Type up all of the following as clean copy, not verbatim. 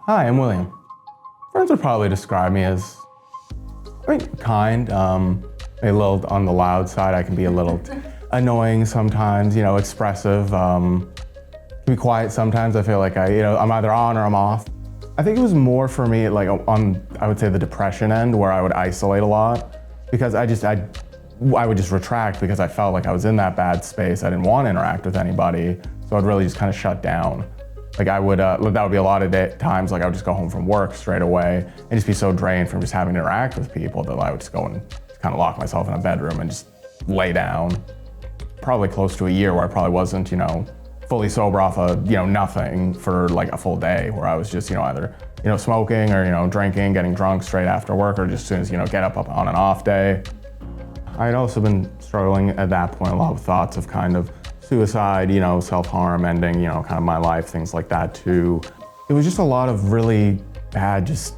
Hi, I'm William. Friends would probably describe me as, kind, a little on the loud side. I can be a little annoying sometimes, expressive, can be quiet sometimes. I feel like I'm either on or I'm off. I think it was more for me like on, I would say, the depression end, where I would isolate a lot because I would just retract because I felt like I was in that bad space. I didn't want to interact with anybody, so I'd really just kind of shut down. Like that would be a lot of times, like I would just go home from work straight away and just be so drained from just having to interact with people that I would just go and kind of lock myself in a bedroom and just lay down. Probably close to a year where I probably wasn't, fully sober off of, nothing for like a full day, where I was just, either, smoking or, drinking, getting drunk straight after work, or just as soon as, get up on an off day. I had also been struggling at that point a lot with thoughts of kind of suicide, self-harm, ending, kind of my life, things like that too. It was just a lot of really bad just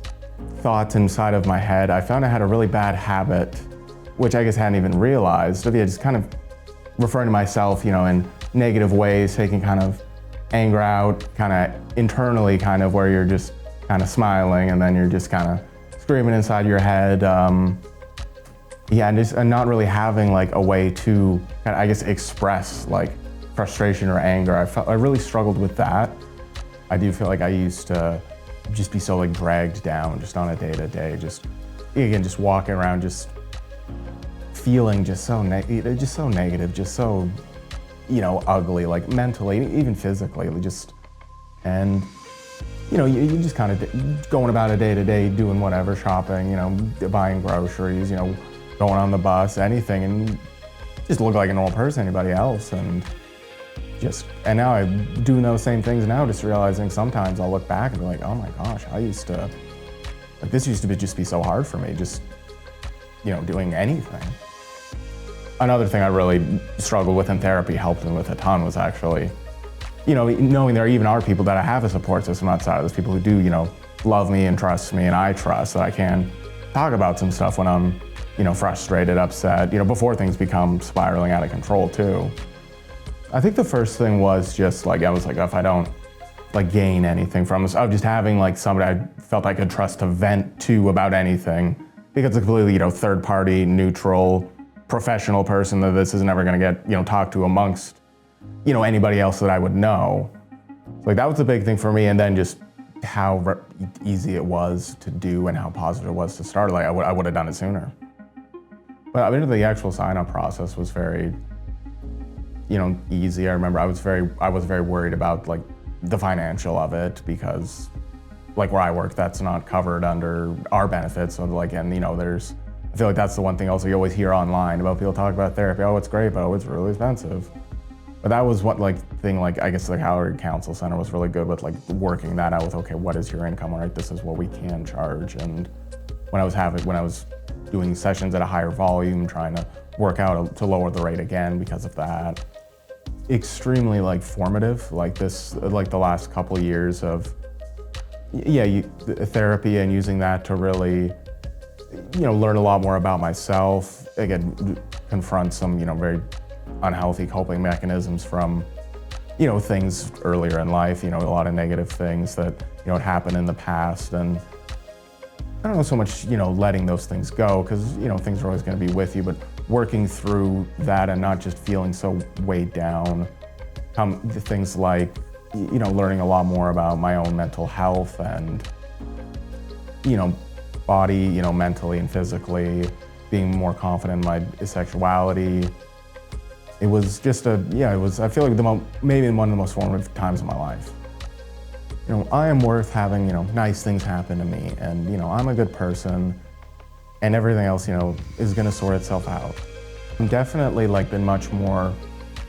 thoughts inside of my head. I found I had a really bad habit, which I guess I hadn't even realized, of just kind of referring to myself, in negative ways, taking kind of anger out, kind of internally, kind of where you're just kind of smiling and then you're just kind of screaming inside your head. And not really having like a way to, I guess, express like frustration or anger. I really struggled with that. I do feel like I used to just be so like dragged down just on a day-to-day, just walking around, just feeling just so negative, just so, ugly, like mentally, even physically, and you just kind of going about a day-to-day, doing whatever, shopping, buying groceries, going on the bus, anything, and just look like a normal person, anybody else, and now I'm doing those same things now, just realizing sometimes I'll look back and be like, oh my gosh, this used to just be so hard for me, just, doing anything. Another thing I really struggled with in therapy, helped me with a ton, was actually, knowing there even are people that I have a support system outside of those people who do, love me and trust me, and I trust that I can talk about some stuff when I'm, frustrated, upset, before things become spiraling out of control too. I think the first thing was just like, I was like, if I don't like gain anything from this, of just having like somebody I felt I could trust to vent to about anything, because it's a completely, third party, neutral, professional person that this is never gonna get, talked to amongst, anybody else that I would know. So like that was a big thing for me, and then just how easy it was to do and how positive it was to start. Like I would have done it sooner. But the actual sign-up process was very, easy. I remember I was very worried about like the financial of it, because like where I work, that's not covered under our benefits. So like, and I feel like that's the one thing also you always hear online about people talk about therapy. Oh, it's great, but it's really expensive. But that was what I guess the Calgary Counselling Centre was really good with, like working that out with, okay, what is your income? All right, this is what we can charge. And when I was doing sessions at a higher volume, trying to work out to lower the rate again because of that. Extremely like formative, like the last couple of years of, therapy, and using that to really, learn a lot more about myself. Again, confront some, very unhealthy coping mechanisms from, things earlier in life, a lot of negative things that, had happened in the past. And I don't know so much, letting those things go, because, things are always going to be with you, but working through that and not just feeling so weighed down. Things like, learning a lot more about my own mental health and, body, mentally and physically, being more confident in my sexuality. It was just I feel like maybe one of the most formative times of my life. I am worth having, nice things happen to me, and, I'm a good person, and everything else, is gonna sort itself out. I'm definitely been much more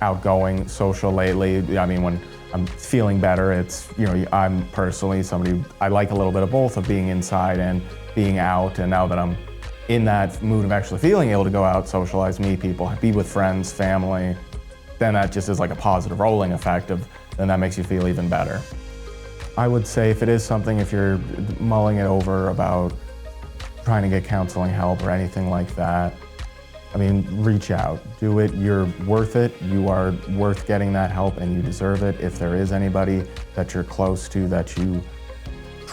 outgoing, social lately. When I'm feeling better, it's, I'm personally somebody, I like a little bit of both, of being inside and being out, and now that I'm in that mood of actually feeling able to go out, socialize, meet people, be with friends, family, then that just is like a positive rolling effect then that makes you feel even better. I would say if you're mulling it over about trying to get counseling help or anything like that, reach out, do it. You're worth it. You are worth getting that help, and you deserve it. If there is anybody that you're close to that you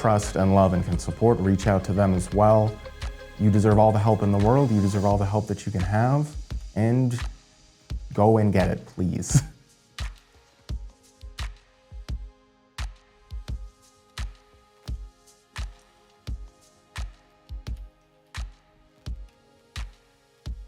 trust and love and can support, reach out to them as well. You deserve all the help in the world. You deserve all the help that you can have, and go and get it, please.